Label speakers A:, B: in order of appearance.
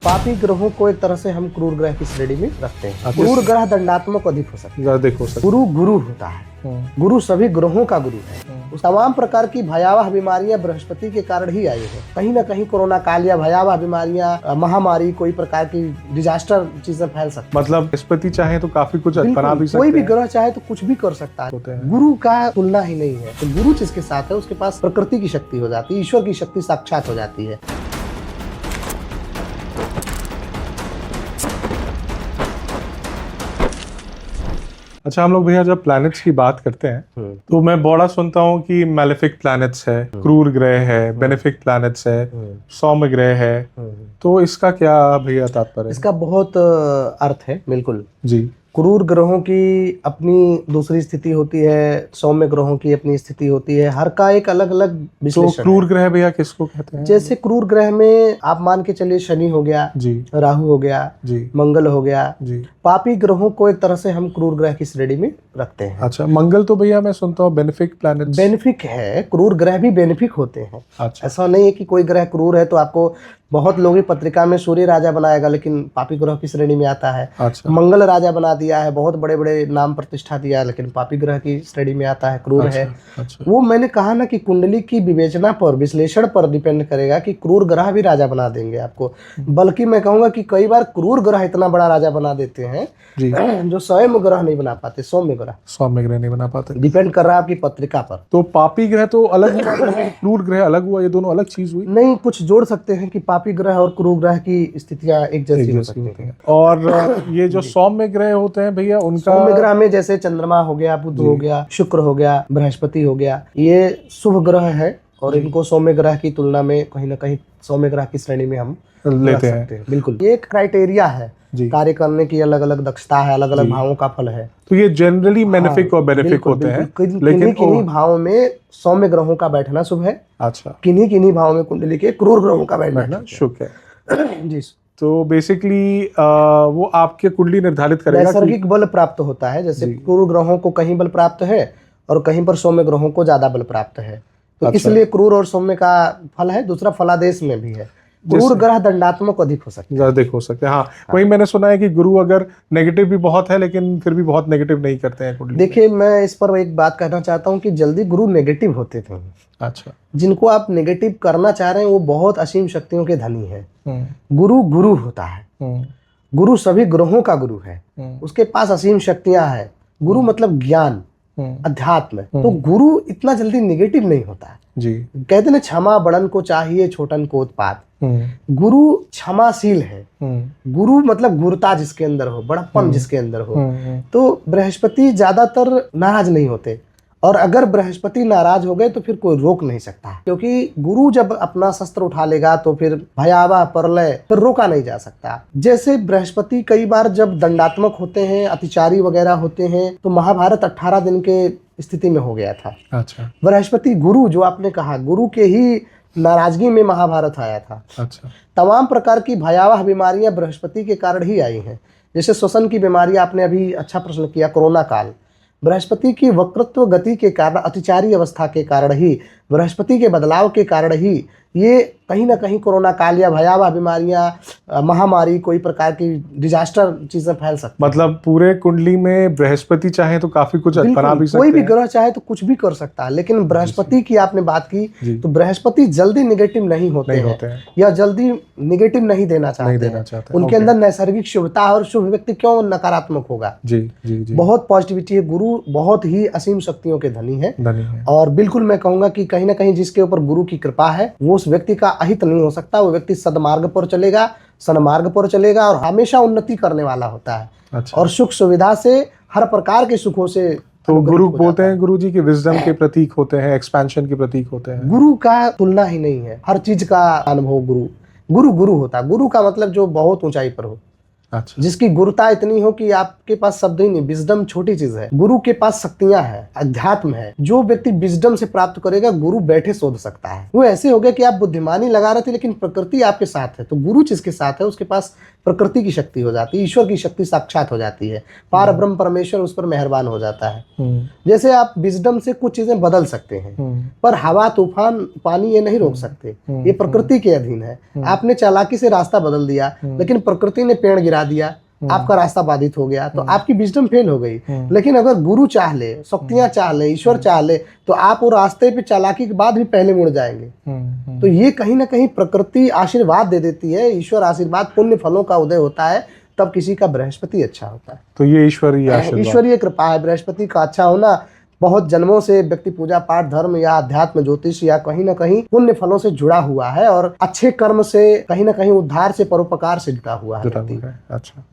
A: पापी ग्रहों को एक तरह से हम क्रूर ग्रह की श्रेणी में रखते हैं।
B: अच्छा।
A: क्रूर ग्रह दंडात्मक अधिक हो सकता है।
B: अधिक हो सकता
A: गुरु गुरु होता है। गुरु सभी ग्रहों का गुरु है। उस तमाम प्रकार की भयावह बीमारियां बृहस्पति के कारण ही आई है। कहीं ना कहीं कोरोना काल या भयावह बीमारियां, महामारी, कोई प्रकार की डिजास्टर चीजें फैल सकती है।
B: मतलब बृहस्पति चाहे तो काफी कुछ बना भी सकते
A: कोई भी
B: हैं।
A: ग्रह चाहे तो कुछ भी कर सकता है।
B: होते हैं।
A: गुरु का तुलना ही नहीं है। तो गुरु जिसके साथ है उसके पास प्रकृति की शक्ति हो जाती है, ईश्वर की शक्ति साक्षात हो जाती है।
B: अच्छा, हम लोग भैया जब प्लैनेट्स की बात करते हैं तो मैं बड़ा सुनता हूँ कि मैलेफिक प्लैनेट्स है, क्रूर ग्रह है, बेनिफिक प्लैनेट्स है, सौम्य ग्रह है। तो इसका क्या भैया तात्पर्य है?
A: इसका बहुत अर्थ है। बिल्कुल
B: जी।
A: क्रूर ग्रहों की अपनी दूसरी स्थिति होती है, सौम्य ग्रहों की अपनी स्थिति होती है। हर का एक अलग अलग
B: तो
A: विश्लेषण
B: क्रूर
A: है।
B: ग्रह भैया किसको कहते हैं?
A: जैसे क्रूर ग्रह में आप मान के चलिए शनि हो गया,
B: जी
A: राहु हो गया,
B: जी
A: मंगल हो गया।
B: जी।
A: पापी ग्रहों को एक तरह से हम क्रूर ग्रह की श्रेणी में रखते हैं।
B: अच्छा, मंगल तो भैया मैं सुनता हूँ बेनिफिक प्लैनेट।
A: बेनिफिक है, क्रूर ग्रह भी बेनिफिक होते हैं।
B: अच्छा।
A: ऐसा नहीं है कि कोई ग्रह क्रूर है तो आपको बहुत लोग ही पत्रिका में सूर्य राजा बनाएगा, लेकिन पापी ग्रह की श्रेणी में आता है।
B: अच्छा।
A: मंगल राजा बना दिया है, बहुत बड़े बड़े नाम प्रतिष्ठा दिया, लेकिन पापी ग्रह की श्रेणी में आता है, क्रूर है।
B: अच्छा।
A: वो मैंने कहा ना कि कुंडली की विवेचना पर, विश्लेषण पर डिपेंड करेगा कि क्रूर ग्रह भी राजा बना देंगे आपको। बल्कि मैं कहूंगा कि कई बार क्रूर ग्रह इतना बड़ा राजा बना देते हैं
B: जी।
A: जो सौम्य ग्रह नहीं बना पाते। सौम्य
B: ग्रह नहीं बना पाते।
A: डिपेंड कर रहा है आपकी पत्रिका पर।
B: तो पापी ग्रह तो अलग हुआ, क्रूर ग्रह अलग हुआ, ये दोनों अलग चीज हुई?
A: नहीं, कुछ जोड़ सकते हैं कि पापी ग्रह और क्रूर ग्रह की स्थितियां एक जैसी हो सकती हैं।
B: और ये जो सौम्य ग्रह होते हैं भैया, उनका
A: सौम्य ग्रह में जैसे चंद्रमा हो गया, बुध हो गया, शुक्र हो गया, बृहस्पति हो गया, ये शुभ ग्रह है और इनको सौम्य ग्रह की तुलना में कहीं ना कहीं सौम्य ग्रह की श्रेणी में हम
B: लेते
A: हैं। बिल्कुल, ये एक क्राइटेरिया है कार्य करने की, अलग अलग दक्षता है, अलग अलग भावों का फल है।
B: तो ये जनरली बेनिफिक और बेनिफिक होते हैं,
A: लेकिन किन्हीं भावों में सौम्य ग्रहों का बैठना शुभ है।
B: अच्छा।
A: किन्हीं भावों में कुंडली के क्रूर ग्रहों का बैठना
B: शुभ है।
A: जी।
B: तो बेसिकली वो आपके कुंडली निर्धारित करेगा।
A: नैसर्गिक बल प्राप्त होता है, जैसे क्रूर ग्रहों को कहीं बल प्राप्त है और कहीं पर सौम्य ग्रहों को ज्यादा बल प्राप्त है। तो इसलिए क्रूर और सौम्य का फल है। दूसरा फलादेश में भी है। क्रूर ग्रह दंडात्मक अधिक हो सकते हैं।
B: अधिक हो सकते हैं। हाँ। वही मैंने सुना है कि गुरु अगर नेगेटिव भी बहुत है लेकिन फिर भी बहुत नेगेटिव नहीं करते हैं कुंडली।
A: देखिए, मैं इस पर एक बात कहना चाहता हूँ कि जल्दी गुरु नेगेटिव होते थे।
B: अच्छा।
A: जिनको आप नेगेटिव करना चाह रहे हैं वो बहुत असीम शक्तियों के धनी है। गुरु गुरु होता है। गुरु सभी ग्रहों का गुरु है। उसके पास असीम शक्तियां हैं। गुरु मतलब ज्ञान, अध्यात्म। तो गुरु इतना जल्दी नेगेटिव नहीं होता है।
B: जी।
A: कहते ना, क्षमा बड़न को चाहिए छोटन को उत्पात। गुरु क्षमाशील है। गुरु मतलब गुरुता जिसके अंदर हो, बड़प्पन जिसके अंदर हो। तो बृहस्पति ज्यादातर नाराज नहीं होते, और अगर बृहस्पति नाराज हो गए तो फिर कोई रोक नहीं सकता, क्योंकि गुरु जब अपना शस्त्र उठा लेगा तो फिर भयावह प्रलय फिर रोका नहीं जा सकता। जैसे बृहस्पति कई बार जब दंडात्मक होते हैं, अतिचारी वगैरह होते हैं, तो महाभारत 18 दिन के स्थिति में हो गया था।
B: अच्छा।
A: बृहस्पति गुरु, जो आपने कहा, गुरु के ही नाराजगी में महाभारत आया था।
B: अच्छा।
A: तमाम प्रकार की भयावह बीमारियां बृहस्पति के कारण ही आई हैं। जैसे श्वसन की बीमारी, आपने अभी अच्छा प्रश्न किया, कोरोना काल बृहस्पति की वक्रत्व गति के कारण, अतिचारी अवस्था के कारण ही, बृहस्पति के बदलाव के कारण ही ये कहीं ना कहीं कोरोना काल या भयावह बीमारियां, महामारी, कोई प्रकार की डिजास्टर चीजें फैल सकती।
B: मतलब पूरे कुंडली में बृहस्पति चाहे तो काफी कुछ बना भी सकते हैं।
A: कोई भी ग्रह चाहे तो कुछ भी कर सकता है, लेकिन बृहस्पति की आपने बात की तो बृहस्पति जल्दी निगेटिव नहीं होते हैं या जल्दी निगेटिव नहीं देना चाहते। उनके अंदर नैसर्गिक शुभता, और शुभ व्यक्ति क्यों नकारात्मक होगा।
B: जी जी जी।
A: बहुत पॉजिटिविटी है। गुरु बहुत ही असीम शक्तियों के धनी है। और बिल्कुल मैं कहूंगा कि कहीं ना कहीं जिसके ऊपर गुरु की कृपा है वो उस व्यक्ति का अहित नहीं हो सकता। वो व्यक्ति सदमार्ग पर चलेगा, सन्मार्ग पर चलेगा और हमेशा उन्नति करने वाला होता है।
B: अच्छा।
A: और सुख सुविधा से, हर प्रकार के सुखों से।
B: तो गुरु बोलते हैं, गुरु जी के विजडम के प्रतीक होते हैं, एक्सपेंशन के प्रतीक होते हैं।
A: गुरु का तुलना ही नहीं है। हर चीज का अनुभव गुरु गुरु गुरु होता है। गुरु का मतलब जो बहुत ऊंचाई पर हो।
B: अच्छा।
A: जिसकी गुरुता इतनी हो कि आपके पास शब्द ही नहीं, विजडम छोटी चीज है, गुरु के पास शक्तियां हैं, अध्यात्म है। जो व्यक्ति विजडम से प्राप्त करेगा, गुरु बैठे शोध सकता है। वो ऐसे हो गया कि आप बुद्धिमानी लगा रहे थे लेकिन प्रकृति आपके साथ है, तो गुरु जिसके साथ है उसके पास प्रकृति की शक्ति हो जाती है, ईश्वर की शक्ति साक्षात हो जाती है, पार ब्रह्म परमेश्वर उस पर मेहरबान हो जाता है। जैसे आप विजडम से कुछ चीजें बदल सकते हैं, पर हवा तूफान पानी ये नहीं रोक सकते, ये प्रकृति के अधीन है। आपने चालाकी से रास्ता बदल दिया लेकिन प्रकृति ने पेड़ गिरा दिया, आपका रास्ता बाधित हो गया, तो आपकी विजडम फेल हो गई। लेकिन अगर गुरु चाह ले, शक्तियां चाह ले, ईश्वर चाह ले, तो आप वो रास्ते पे चालाकी के बाद भी पहले मुड़ जाएंगे। तो ये कहीं ना कहीं प्रकृति आशीर्वाद दे देती है, ईश्वर आशीर्वाद, पुण्य फलों का उदय होता है, तब किसी का बृहस्पति अच्छा होता है।
B: तो ये ईश्वरीय आशीर्वाद,
A: ईश्वरीय कृपा है। बृहस्पति का अच्छा होना, बहुत जन्मों से व्यक्ति पूजा पाठ, धर्म या अध्यात्म, ज्योतिष या कहीं ना कहीं पुण्य फलों से जुड़ा हुआ है और अच्छे कर्म से, कहीं ना कहीं उद्धार से, परोपकार से जुड़ा हुआ है।
B: अच्छा।